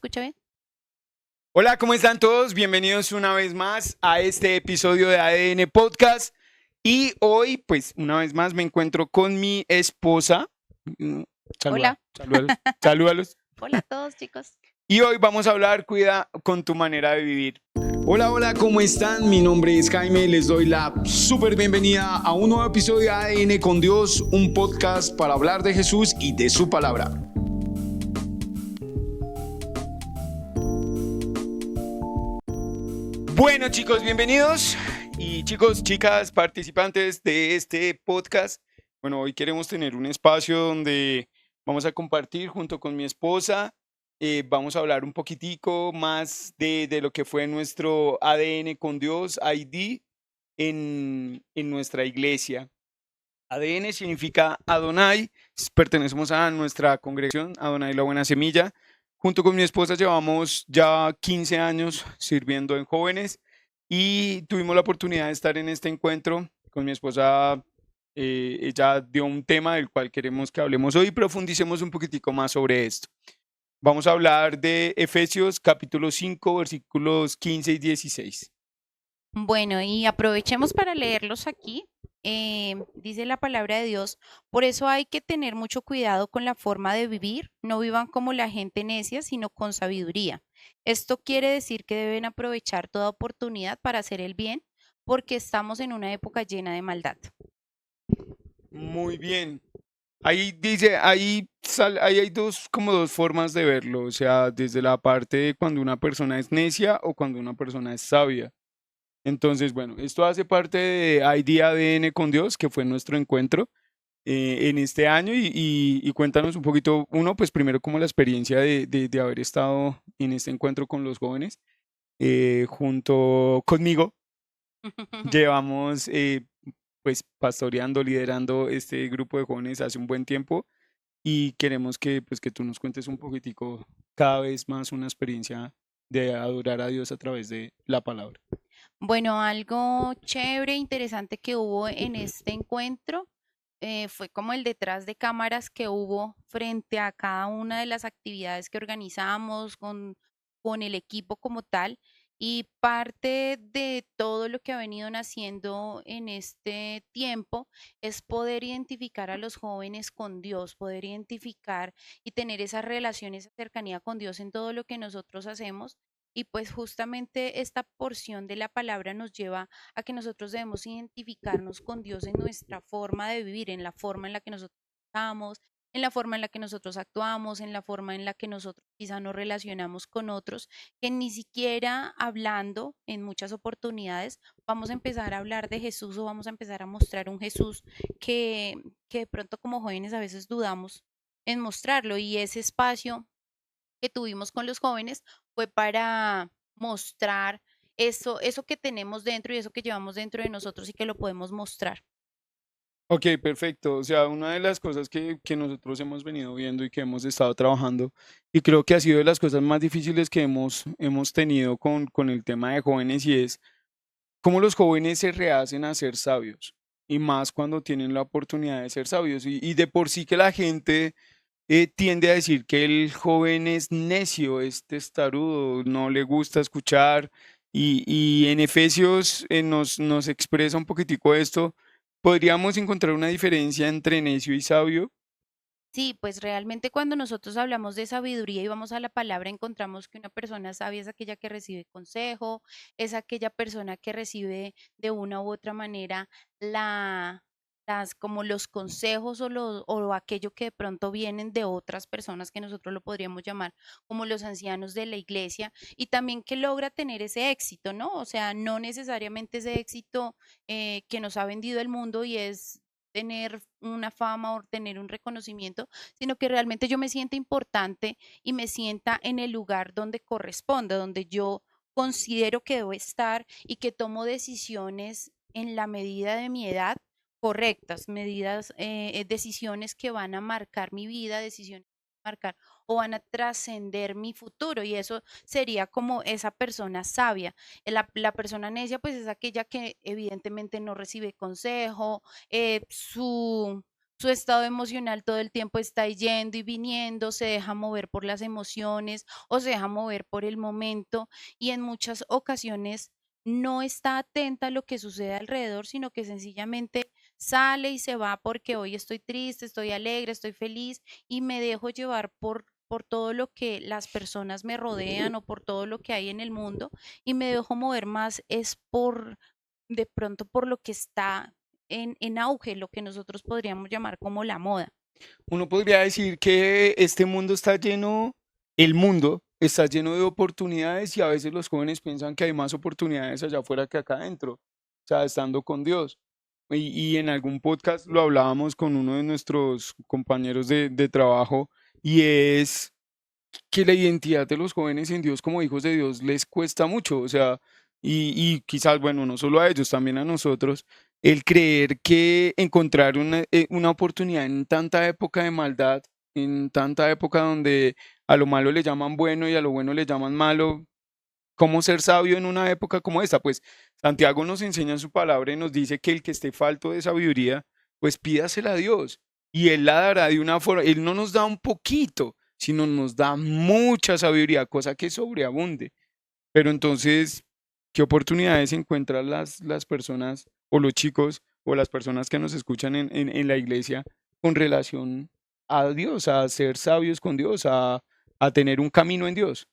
escucha bien? Hola, ¿cómo están todos? Bienvenidos una vez más a este episodio de ADN Podcast. Y hoy, pues, una vez más me encuentro con mi esposa. Mm, Hola. Salúdalos. Hola a todos, chicos. Y hoy vamos a hablar, cuida con tu manera de vivir. Hola, hola, ¿cómo están? Mi nombre es Jaime, les doy la súper bienvenida a un nuevo episodio de ADN con Dios, un podcast para hablar de Jesús y de su palabra. Bueno, chicos, bienvenidos. Y chicos, chicas, participantes de este podcast. Bueno, hoy queremos tener un espacio donde vamos a compartir junto con mi esposa. Vamos a hablar un poquitico más de lo que fue nuestro ADN con Dios, ID, en nuestra iglesia. ADN significa Adonai, pertenecemos a nuestra congregación, Adonai la Buena Semilla. Junto con mi esposa llevamos ya 15 años sirviendo en jóvenes y tuvimos la oportunidad de estar en este encuentro con mi esposa. Ella dio un tema del cual queremos que hablemos hoy y profundicemos un poquitico más sobre esto. Vamos a hablar de Efesios capítulo 5, versículos 15 y 16. Bueno, y aprovechemos para leerlos aquí. Dice la palabra de Dios, por eso hay que tener mucho cuidado con la forma de vivir, no vivan como la gente necia, sino con sabiduría. Esto quiere decir que deben aprovechar toda oportunidad para hacer el bien, porque estamos en una época llena de maldad. Muy bien. Ahí dice, ahí hay como dos formas de verlo, o sea, desde la parte de cuando una persona es necia o cuando una persona es sabia. Entonces, bueno, esto hace parte de ID ADN con Dios, que fue nuestro encuentro en este año y cuéntanos un poquito, uno, pues primero como la experiencia de haber estado en este encuentro con los jóvenes junto conmigo. Llevamos pues pastoreando, liderando este grupo de jóvenes hace un buen tiempo y queremos que, pues, que tú nos cuentes un poquitico cada vez más una experiencia de adorar a Dios a través de la palabra. Bueno, algo chévere, interesante que hubo en este encuentro fue como el detrás de cámaras que hubo frente a cada una de las actividades que organizamos con el equipo como tal. Y parte de todo lo que ha venido naciendo en este tiempo es poder identificar a los jóvenes con Dios, poder identificar y tener esa relación, esa cercanía con Dios en todo lo que nosotros hacemos. Y pues justamente esta porción de la palabra nos lleva a que nosotros debemos identificarnos con Dios en nuestra forma de vivir, en la forma en la que nosotros estamos, en la forma en la que nosotros actuamos, en la forma en la que nosotros quizá nos relacionamos con otros, que ni siquiera hablando en muchas oportunidades vamos a empezar a hablar de Jesús o vamos a empezar a mostrar un Jesús que de pronto como jóvenes a veces dudamos en mostrarlo, y ese espacio que tuvimos con los jóvenes fue para mostrar eso que tenemos dentro y eso que llevamos dentro de nosotros y que lo podemos mostrar. Ok, perfecto. O sea, una de las cosas que nosotros hemos venido viendo y que hemos estado trabajando, y creo que ha sido de las cosas más difíciles que hemos tenido con el tema de jóvenes, y es cómo los jóvenes se rehacen a ser sabios, y más cuando tienen la oportunidad de ser sabios. Y de por sí que la gente tiende a decir que el joven es necio, es testarudo, no le gusta escuchar. Y en Efesios nos expresa un poquitico esto. ¿Podríamos encontrar una diferencia entre necio y sabio? Sí, pues realmente cuando nosotros hablamos de sabiduría y vamos a la palabra, encontramos que una persona sabia es aquella que recibe consejo, es aquella persona que recibe de una u otra manera la, como los consejos o aquello que de pronto vienen de otras personas que nosotros lo podríamos llamar como los ancianos de la iglesia, y también que logra tener ese éxito, ¿no? O sea, no necesariamente ese éxito que nos ha vendido el mundo y es tener una fama o tener un reconocimiento, sino que realmente yo me sienta importante y me sienta en el lugar donde corresponde, donde yo considero que debo estar y que tomo decisiones en la medida de mi edad correctas, decisiones que van a marcar mi vida, decisiones que van a marcar o van a trascender mi futuro, y eso sería como esa persona sabia. La persona necia pues es aquella que evidentemente no recibe consejo, su su estado emocional todo el tiempo está yendo y viniendo, se deja mover por las emociones o se deja mover por el momento y en muchas ocasiones no está atenta a lo que sucede alrededor, sino que sencillamente sale y se va porque hoy estoy triste, estoy alegre, estoy feliz y me dejo llevar por todo lo que las personas me rodean o por todo lo que hay en el mundo y me dejo mover más es por de pronto por lo que está en auge, lo que nosotros podríamos llamar como la moda. Uno podría decir que este mundo está lleno, el mundo está lleno de oportunidades y a veces los jóvenes piensan que hay más oportunidades allá afuera que acá adentro, o sea, estando con Dios. Y en algún podcast lo hablábamos con uno de nuestros compañeros de trabajo y es que la identidad de los jóvenes en Dios como hijos de Dios les cuesta mucho, o sea, y quizás, bueno, no solo a ellos, también a nosotros, el creer que encontrar una oportunidad en tanta época de maldad, en tanta época donde a lo malo le llaman bueno y a lo bueno le llaman malo, ¿cómo ser sabio en una época como esta? Pues Santiago nos enseña en su palabra y nos dice que el que esté falto de sabiduría, pues pídasela a Dios y Él la dará de una forma, Él no nos da un poquito, sino nos da mucha sabiduría, cosa que sobreabunde. Pero entonces, ¿qué oportunidades encuentran las personas o los chicos o las personas que nos escuchan en la iglesia con relación a Dios, a ser sabios con Dios, a tener un camino en Dios?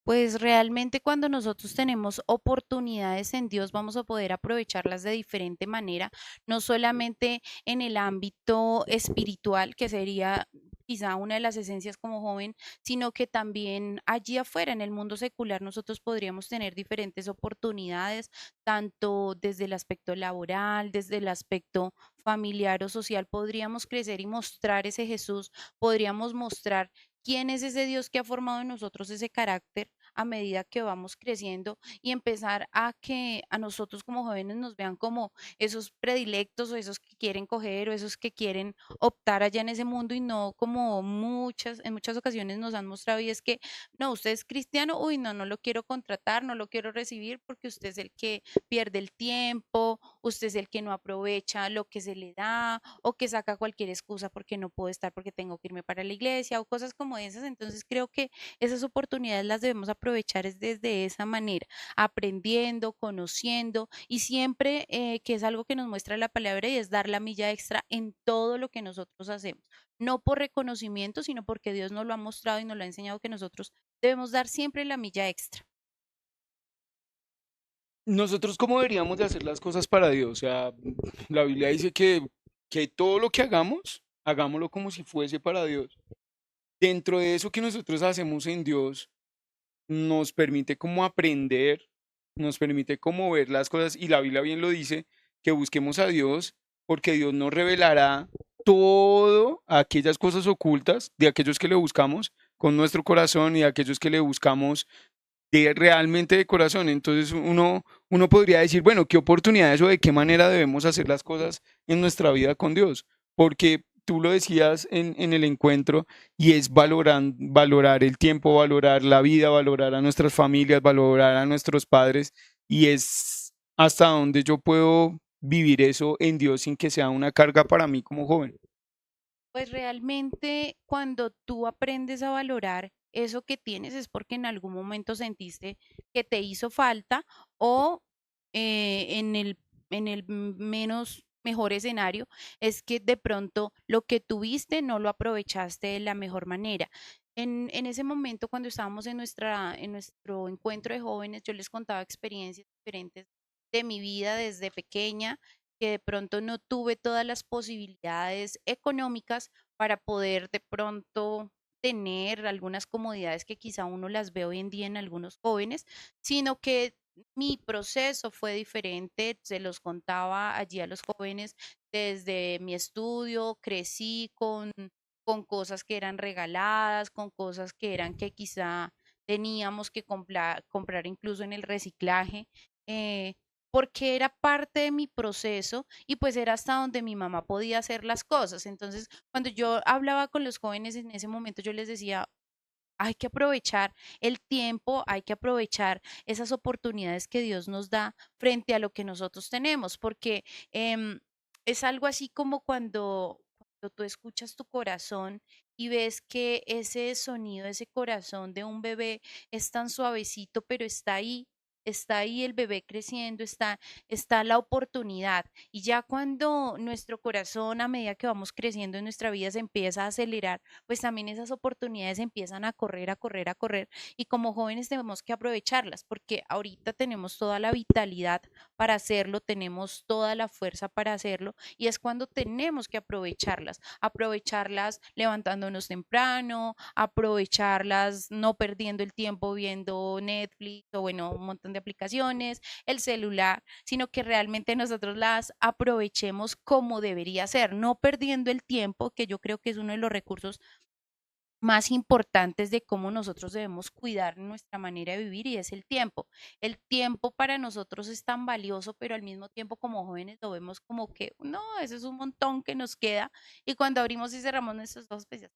Pues realmente cuando nosotros tenemos oportunidades en Dios vamos a poder aprovecharlas de diferente manera, no solamente en el ámbito espiritual, que sería quizá una de las esencias como joven, sino que también allí afuera, en el mundo secular, nosotros podríamos tener diferentes oportunidades, tanto desde el aspecto laboral, desde el aspecto familiar o social, podríamos crecer y mostrar ese Jesús, podríamos mostrar quién es ese Dios que ha formado en nosotros ese carácter a medida que vamos creciendo y empezar a que a nosotros como jóvenes nos vean como esos predilectos o esos que quieren coger o esos que quieren optar allá en ese mundo y no como en muchas ocasiones nos han mostrado y es que no, usted es cristiano, uy, no, no lo quiero contratar, no lo quiero recibir porque usted es el que pierde el tiempo, usted es el que no aprovecha lo que se le da o que saca cualquier excusa porque no puedo estar porque tengo que irme para la iglesia o cosas como esas. Entonces creo que esas oportunidades las debemos aprovechar es desde esa manera, aprendiendo, conociendo y siempre que es algo que nos muestra la palabra y es dar la milla extra en todo lo que nosotros hacemos. No por reconocimiento, sino porque Dios nos lo ha mostrado y nos lo ha enseñado que nosotros debemos dar siempre la milla extra. Nosotros, ¿cómo deberíamos de hacer las cosas para Dios? O sea, la Biblia dice que todo lo que hagamos, hagámoslo como si fuese para Dios. Dentro de eso que nosotros hacemos en Dios, nos permite como aprender, nos permite como ver las cosas, y la Biblia bien lo dice, que busquemos a Dios, porque Dios nos revelará todo aquellas cosas ocultas de aquellos que le buscamos con nuestro corazón y de aquellos que le buscamos de realmente de corazón. Entonces uno podría decir, bueno, ¿qué oportunidades o de qué manera debemos hacer las cosas en nuestra vida con Dios? Porque tú lo decías en el encuentro y es valorar el tiempo, valorar la vida, valorar a nuestras familias, valorar a nuestros padres y es hasta donde yo puedo vivir eso en Dios sin que sea una carga para mí como joven. Pues realmente cuando tú aprendes a valorar eso que tienes es porque en algún momento sentiste que te hizo falta o en el menos mejor escenario es que de pronto lo que tuviste no lo aprovechaste de la mejor manera. En ese momento cuando estábamos en nuestro encuentro de jóvenes, yo les contaba experiencias diferentes de mi vida desde pequeña que de pronto no tuve todas las posibilidades económicas para poder de pronto tener algunas comodidades que quizá uno las ve hoy en día en algunos jóvenes, sino que mi proceso fue diferente, se los contaba allí a los jóvenes desde mi estudio, crecí con cosas que eran regaladas, con cosas que eran que quizá teníamos que comprar incluso en el reciclaje. eh, Porque era parte de mi proceso y pues era hasta donde mi mamá podía hacer las cosas. Entonces, cuando yo hablaba con los jóvenes en ese momento, yo les decía, hay que aprovechar el tiempo, hay que aprovechar esas oportunidades que Dios nos da frente a lo que nosotros tenemos, porque es algo así como cuando tú escuchas tu corazón y ves que ese sonido, ese corazón de un bebé es tan suavecito, pero está ahí el bebé creciendo, está la oportunidad. Y ya cuando nuestro corazón, a medida que vamos creciendo en nuestra vida, se empieza a acelerar, pues también esas oportunidades empiezan a correr, a correr, a correr. Y como jóvenes tenemos que aprovecharlas, porque ahorita tenemos toda la vitalidad para hacerlo, tenemos toda la fuerza para hacerlo, y es cuando tenemos que aprovecharlas levantándonos temprano, aprovecharlas no perdiendo el tiempo viendo Netflix o bueno, un montón de aplicaciones, el celular, sino que realmente nosotros las aprovechemos como debería ser, no perdiendo el tiempo, que yo creo que es uno de los recursos más importantes de cómo nosotros debemos cuidar nuestra manera de vivir, y es el tiempo. El tiempo para nosotros es tan valioso, pero al mismo tiempo como jóvenes lo vemos como que no, eso es un montón que nos queda, y cuando abrimos y cerramos nuestros ojos, pues ya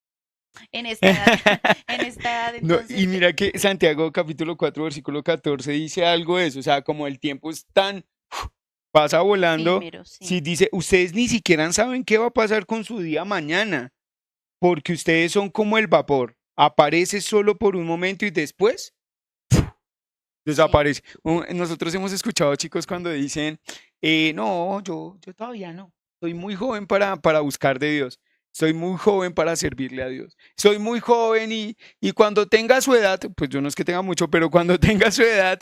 en esta edad, en esta edad No, y entonces, mira que Santiago capítulo 4 versículo 14 dice algo de eso, o sea, como el tiempo es tan, pasa volando, efímero, si sí. dice, ustedes ni siquiera saben qué va a pasar con su día mañana, porque ustedes son como el vapor, aparece solo por un momento y después Sí. desaparece. Nosotros hemos escuchado chicos cuando dicen, no, yo todavía no. Soy muy joven para buscar de Dios. Soy muy joven para servirle a Dios. Soy muy joven y cuando tenga su edad, pues yo no es que tenga mucho, pero cuando tenga su edad,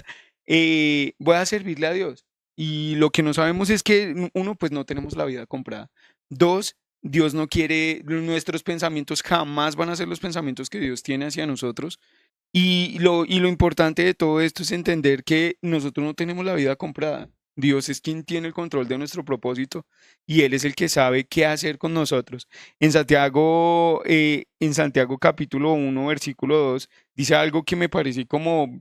voy a servirle a Dios. Y lo que no sabemos es que, uno, pues no tenemos la vida comprada. Dos, Dios no quiere, nuestros pensamientos jamás van a ser los pensamientos que Dios tiene hacia nosotros. Y lo importante de todo esto es entender que nosotros no tenemos la vida comprada. Dios es quien tiene el control de nuestro propósito y Él es el que sabe qué hacer con nosotros. En Santiago capítulo 1 versículo 2 dice algo que me parece como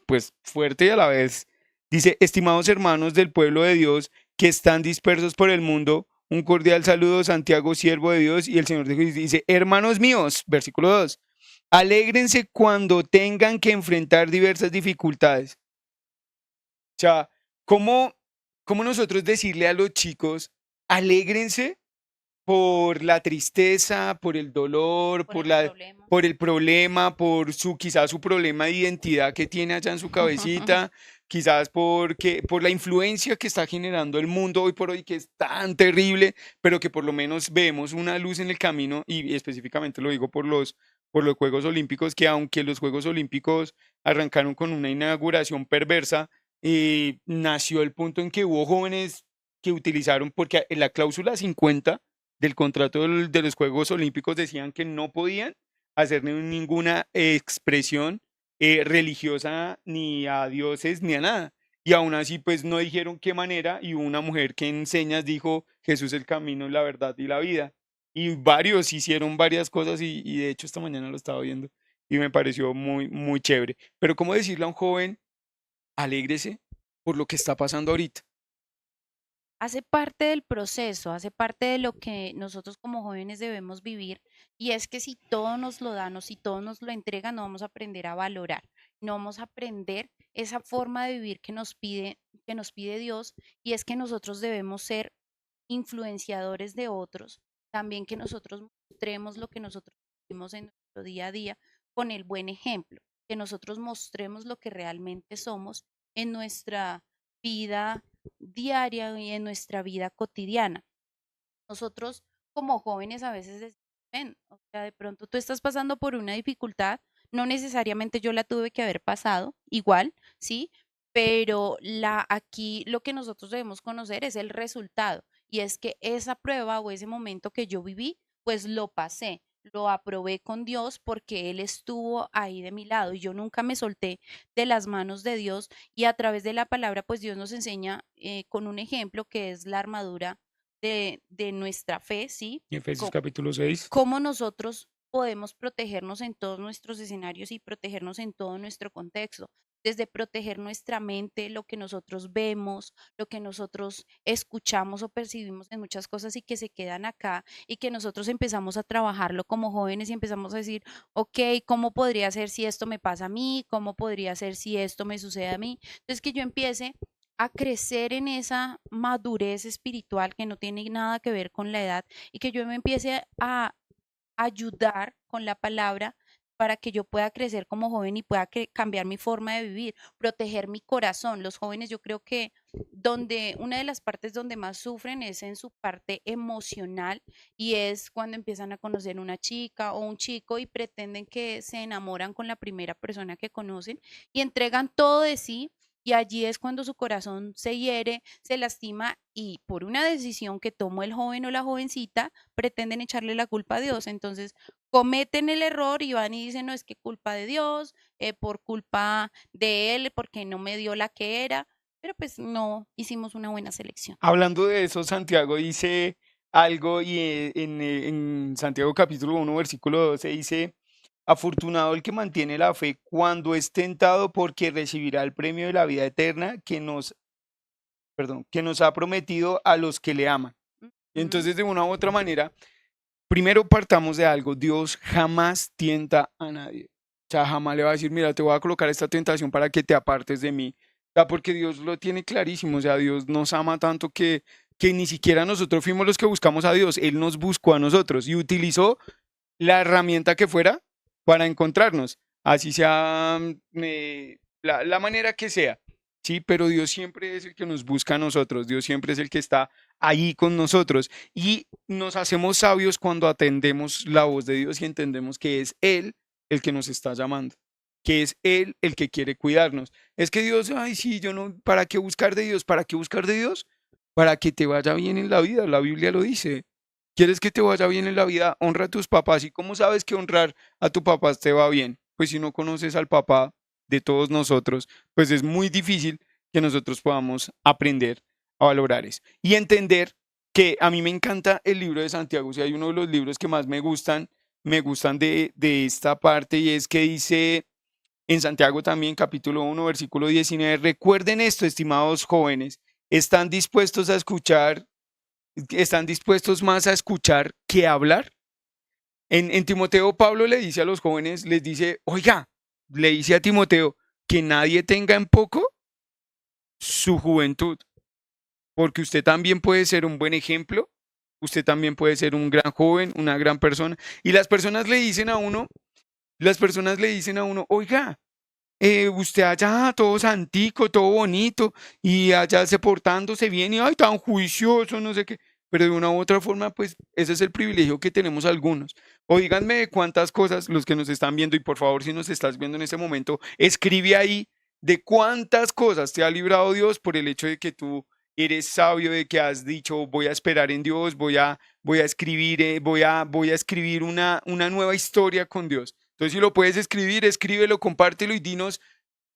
pues fuerte y a la vez. Dice, estimados hermanos del pueblo de Dios que están dispersos por el mundo, un cordial saludo, Santiago, siervo de Dios, y el Señor dice, hermanos míos, versículo 2. Alégrense cuando tengan que enfrentar diversas dificultades. O sea, ¿cómo, cómo nosotros decirle a los chicos, alégrense por la tristeza, por el dolor, Por el problema. por el problema, quizás su problema de identidad que tiene allá en su cabecita, quizás por la influencia que está generando el mundo hoy por hoy, que es tan terrible, pero que por lo menos vemos una luz en el camino, y específicamente lo digo por los Juegos Olímpicos, que aunque los Juegos Olímpicos arrancaron con una inauguración perversa, nació el punto en que hubo jóvenes que utilizaron, porque en la cláusula 50 del contrato de los Juegos Olímpicos decían que no podían hacer ninguna expresión religiosa ni a dioses ni a nada. Y aún así, pues no dijeron qué manera, y una mujer que en señas dijo, Jesús el camino, la verdad y la vida. Y varios hicieron varias cosas y de hecho esta mañana lo estaba viendo y me pareció muy, muy chévere. Pero ¿cómo decirle a un joven, alégrese por lo que está pasando ahorita? Hace parte del proceso, hace parte de lo que nosotros como jóvenes debemos vivir, y es que si todo nos lo dan o si todo nos lo entregan, no vamos a aprender a valorar, no vamos a aprender esa forma de vivir que nos pide Dios, y es que nosotros debemos ser influenciadores de otros, también que nosotros mostremos lo que nosotros vivimos en nuestro día a día con el buen ejemplo, que nosotros mostremos lo que realmente somos en nuestra vida diaria y en nuestra vida cotidiana. Nosotros como jóvenes a veces decimos, ven, o sea, de pronto tú estás pasando por una dificultad, no necesariamente yo la tuve que haber pasado, igual, ¿sí? Pero aquí lo que nosotros debemos conocer es el resultado, y es que esa prueba o ese momento que yo viví, pues lo pasé, lo aprobé con Dios porque Él estuvo ahí de mi lado y yo nunca me solté de las manos de Dios, y a través de la palabra, pues Dios nos enseña con un ejemplo que es la armadura de nuestra fe, ¿sí? Efesios Co- capítulo 6. Cómo nosotros podemos protegernos en todos nuestros escenarios y protegernos en todo nuestro contexto, desde proteger nuestra mente, lo que nosotros vemos, lo que nosotros escuchamos o percibimos en muchas cosas y que se quedan acá, y que nosotros empezamos a trabajarlo como jóvenes y empezamos a decir, ok, ¿cómo podría ser si esto me pasa a mí? ¿Cómo podría ser si esto me sucede a mí? Entonces que yo empiece a crecer en esa madurez espiritual que no tiene nada que ver con la edad y que yo me empiece a ayudar con la palabra para que yo pueda crecer como joven y pueda cambiar mi forma de vivir, proteger mi corazón. Los jóvenes, yo creo que donde una de las partes donde más sufren es en su parte emocional y es cuando empiezan a conocer una chica o un chico y pretenden que se enamoran con la primera persona que conocen y entregan todo de sí. Y allí es cuando su corazón se hiere, se lastima y por una decisión que tomó el joven o la jovencita, pretenden echarle la culpa a Dios. Entonces, cometen el error y van y dicen, no, es que culpa de Dios, por culpa de él, porque no me dio la que era, pero pues no hicimos una buena selección. Hablando de eso, Santiago dice algo y en Santiago capítulo 1, versículo 12 dice, afortunado el que mantiene la fe cuando es tentado porque recibirá el premio de la vida eterna que nos ha prometido a los que le aman. Ujú. Entonces, de una u otra manera, primero partamos de algo, Dios jamás tienta a nadie. O sea, jamás le va a decir, mira, te voy a colocar esta tentación para que te apartes de mí. O sea, porque Dios lo tiene clarísimo, o sea, Dios nos ama tanto que ni siquiera nosotros fuimos los que buscamos a Dios, Él nos buscó a nosotros y utilizó la herramienta que fuera para encontrarnos, así sea la manera que sea, ¿sí? Pero Dios siempre es el que nos busca a nosotros, Dios siempre es el que está ahí con nosotros y nos hacemos sabios cuando atendemos la voz de Dios y entendemos que es Él el que nos está llamando, que es Él el que quiere cuidarnos. Es que Dios, ay, sí, yo no, ¿para qué buscar de Dios? ¿Para qué buscar de Dios? Para que te vaya bien en la vida, la Biblia lo dice. ¿Quieres que te vaya bien en la vida? Honra a tus papás. ¿Y cómo sabes que honrar a tu papá te va bien? Pues si no conoces al papá de todos nosotros, pues es muy difícil que nosotros podamos aprender a valorar eso. Y entender que a mí me encanta el libro de Santiago. Si hay uno de los libros que más me gustan de esta parte y es que dice en Santiago también, capítulo 1 versículo 19, recuerden esto, estimados jóvenes, ¿están dispuestos a escuchar están dispuestos más a escuchar que a hablar? En Timoteo, Pablo le dice a los jóvenes, les dice, oiga, le dice a Timoteo, que nadie tenga en poco su juventud, porque usted también puede ser un buen ejemplo, usted también puede ser un gran joven, una gran persona. Y las personas le dicen a uno, oiga, usted allá todo santico, todo bonito, y allá se portándose bien, y ay, tan juicioso, no sé qué. Pero de una u otra forma, pues ese es el privilegio que tenemos algunos. O díganme de cuántas cosas, los que nos están viendo, y por favor, si nos estás viendo en este momento, escribe ahí de cuántas cosas te ha librado Dios por el hecho de que tú eres sabio, de que has dicho, voy a esperar en Dios, voy a escribir, voy a escribir una nueva historia con Dios. Entonces, si lo puedes escribir, escríbelo, compártelo y dinos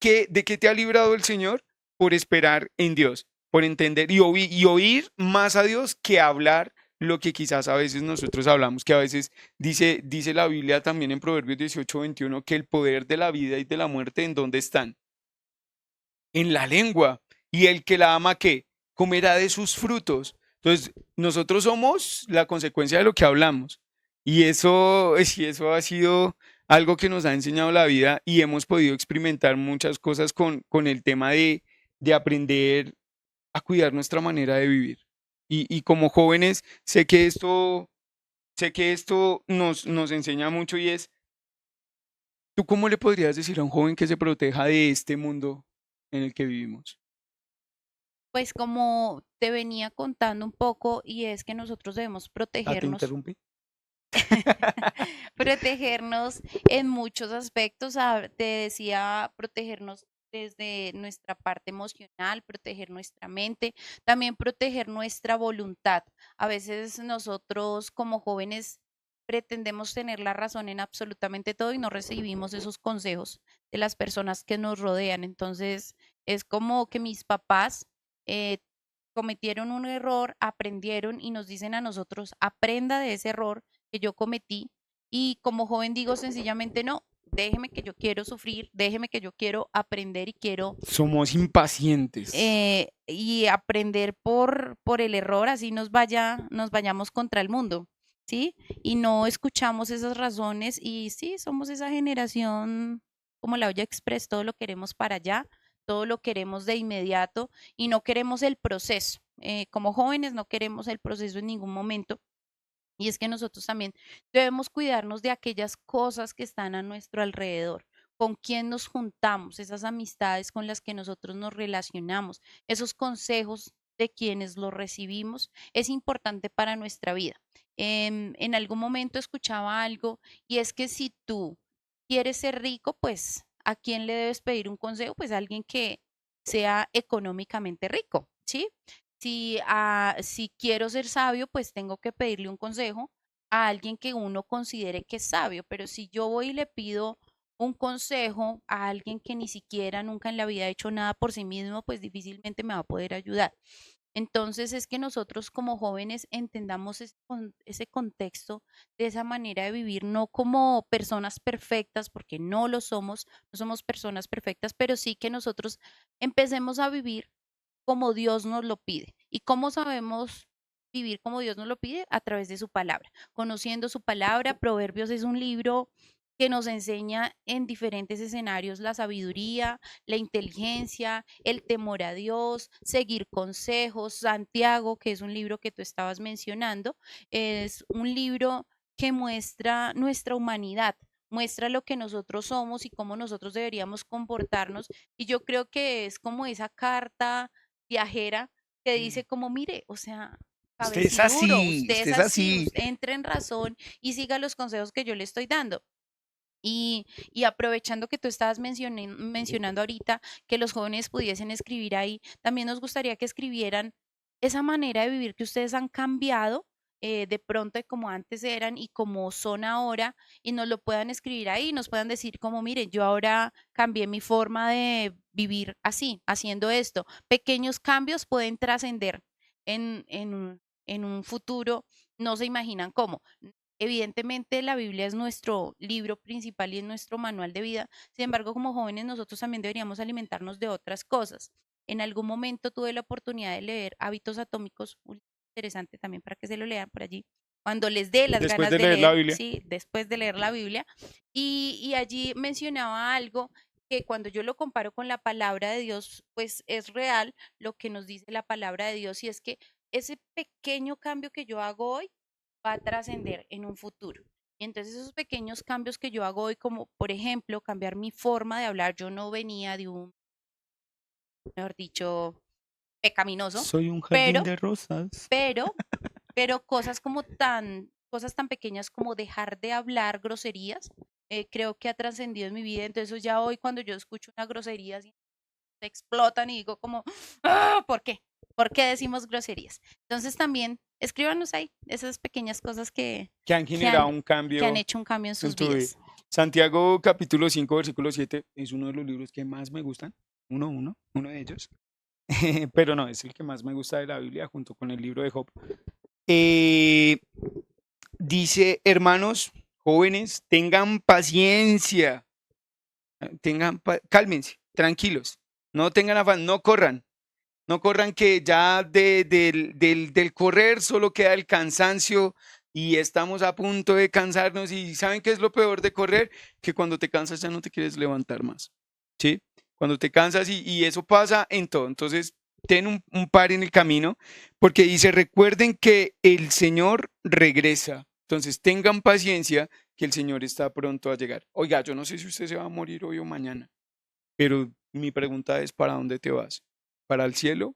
de qué te ha librado el Señor por esperar en Dios, por entender y oír más a Dios que hablar lo que quizás a veces nosotros hablamos, que a veces dice la Biblia también en Proverbios 18:21 que el poder de la vida y de la muerte, ¿en dónde están? En la lengua. Y el que la ama, ¿qué? Comerá de sus frutos. Entonces, nosotros somos la consecuencia de lo que hablamos. Y eso ha sido algo que nos ha enseñado la vida y hemos podido experimentar muchas cosas con el tema de aprender a cuidar nuestra manera de vivir. Y como jóvenes, sé que esto nos enseña mucho y es, ¿tú cómo le podrías decir a un joven que se proteja de este mundo en el que vivimos? Pues como te venía contando un poco, y es que nosotros debemos Ah, te protegernos, interrumpí. protegernos en muchos aspectos. Te decía, protegernos desde nuestra parte emocional, proteger nuestra mente, también proteger nuestra voluntad. A veces nosotros como jóvenes pretendemos tener la razón en absolutamente todo y no recibimos esos consejos de las personas que nos rodean. Entonces, es como que mis papás eh, cometieron un error, aprendieron y nos dicen a nosotros, aprenda de ese error que yo cometí y como joven digo sencillamente no, déjeme que yo quiero sufrir, déjeme que yo quiero aprender y quiero Somos impacientes. y aprender por el error, así nos vayamos contra el mundo, ¿sí? Y no escuchamos esas razones y sí, somos esa generación como la olla express, todo lo queremos para allá, todo lo queremos de inmediato y no queremos el proceso. Como jóvenes no queremos el proceso en ningún momento. Y es que nosotros también debemos cuidarnos de aquellas cosas que están a nuestro alrededor, con quién nos juntamos, esas amistades con las que nosotros nos relacionamos, esos consejos de quienes los recibimos, es importante para nuestra vida. En algún momento escuchaba algo y es que si tú quieres ser rico, pues ¿a quién le debes pedir un consejo? Pues a alguien que sea económicamente rico, ¿sí? Si quiero ser sabio, pues tengo que pedirle un consejo a alguien que uno considere que es sabio, pero si yo voy y le pido un consejo a alguien que ni siquiera nunca en la vida ha hecho nada por sí mismo, pues difícilmente me va a poder ayudar. Entonces es que nosotros como jóvenes entendamos ese contexto de esa manera de vivir, no como personas perfectas, porque no lo somos, no somos personas perfectas, pero sí que nosotros empecemos a vivir como Dios nos lo pide. ¿Y cómo sabemos vivir como Dios nos lo pide? A través de su palabra, conociendo su palabra. Proverbios es un libro que nos enseña en diferentes escenarios la sabiduría, la inteligencia, el temor a Dios, seguir consejos. Santiago, que es un libro que tú estabas mencionando, es un libro que muestra nuestra humanidad, muestra lo que nosotros somos y cómo nosotros deberíamos comportarnos. Y yo creo que es como esa carta viajera que Mm. dice como, mire, o sea, Usted es cabeciduro, así, usted usted es es así, así. usted entre en razón y siga los consejos que yo le estoy dando. Y aprovechando que tú estabas mencionando ahorita que los jóvenes pudiesen escribir ahí, también nos gustaría que escribieran esa manera de vivir que ustedes han cambiado de pronto de como antes eran y como son ahora, y nos lo puedan escribir ahí, y nos puedan decir como, miren, yo ahora cambié mi forma de vivir así, haciendo esto. Pequeños cambios pueden trascender en un futuro, no se imaginan cómo. Evidentemente, la Biblia es nuestro libro principal y es nuestro manual de vida. Sin embargo, como jóvenes, nosotros también deberíamos alimentarnos de otras cosas. En algún momento tuve la oportunidad de leer Hábitos Atómicos, un libro interesante también para que se lo lean por allí, cuando les dé las Después ganas de de leer la leer, Biblia. sí, después de leer la Biblia. Y allí mencionaba algo que cuando yo lo comparo con la palabra de Dios, pues es real lo que nos dice la palabra de Dios, y es que ese pequeño cambio que yo hago hoy va a trascender en un futuro. Y entonces esos pequeños cambios que yo hago hoy, como por ejemplo cambiar mi forma de hablar, yo no venía de un, mejor dicho, pecaminoso, Soy un jardín pero, de rosas. pero, pero cosas tan pequeñas como dejar de hablar groserías, creo que ha trascendido en mi vida. Entonces ya hoy cuando yo escucho una grosería, así, explotan y digo como, "Ah, ¿por qué? ¿Por qué decimos groserías?". Entonces también escríbanos ahí esas pequeñas cosas Que han que generado han, un que han cambio hecho un cambio en en sus tu vida. vidas. Santiago capítulo 5 versículo 7 es uno de los libros que más me gustan. Uno de ellos. Pero no, es el que más me gusta de la Biblia junto con el libro de Job. Eh, Dice, hermanos jóvenes, tengan paciencia, cálmense, tranquilos, no tengan afán, no corran. No corran que ya del correr solo queda el cansancio y estamos a punto de cansarnos y ¿saben qué es lo peor de correr? Que cuando te cansas ya no te quieres levantar más, ¿sí? Cuando te cansas y eso pasa en todo. Entonces, ten un par en el camino porque dice, recuerden que el Señor regresa. Entonces, tengan paciencia que el Señor está pronto a llegar. Oiga, yo no sé si usted se va a morir hoy o mañana, pero mi pregunta es, ¿para dónde te vas? ¿Para el cielo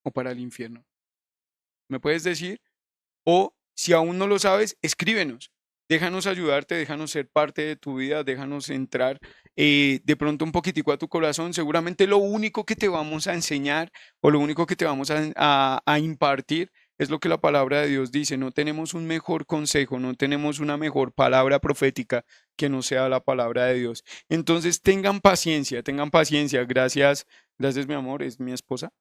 o para el infierno? ¿Me puedes decir? O si aún no lo sabes, escríbenos. Déjanos ayudarte, déjanos ser parte de tu vida, déjanos entrar de pronto un poquitico a tu corazón. Seguramente lo único que te vamos a enseñar o lo único que te vamos a impartir es lo que la palabra de Dios dice. No tenemos un mejor consejo, no tenemos una mejor palabra profética que no sea la palabra de Dios. Entonces tengan paciencia, tengan paciencia. Gracias, gracias mi amor, es mi esposa.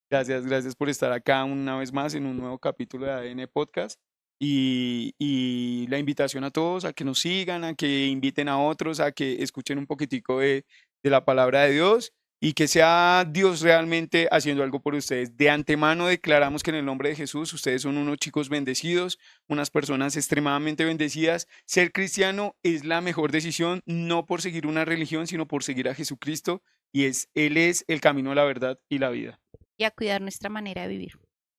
Gracias, gracias por estar acá una vez más en un nuevo capítulo de ADN Podcast. Y la invitación a todos a que nos sigan, a que inviten a otros, a que escuchen un poquitico de la palabra de Dios y que sea Dios realmente haciendo algo por ustedes. De antemano declaramos que en el nombre de Jesús ustedes son unos chicos bendecidos, unas personas extremadamente bendecidas. Ser cristiano es la mejor decisión, no por seguir una religión, sino por seguir a Jesucristo. y Él es el camino, la verdad y la vida. Y a cuidar nuestra manera de vivir.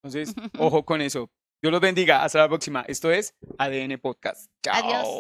Entonces, ojo con eso. Dios los bendiga. Hasta la próxima. Esto es ADN Podcast. Adiós. Chao.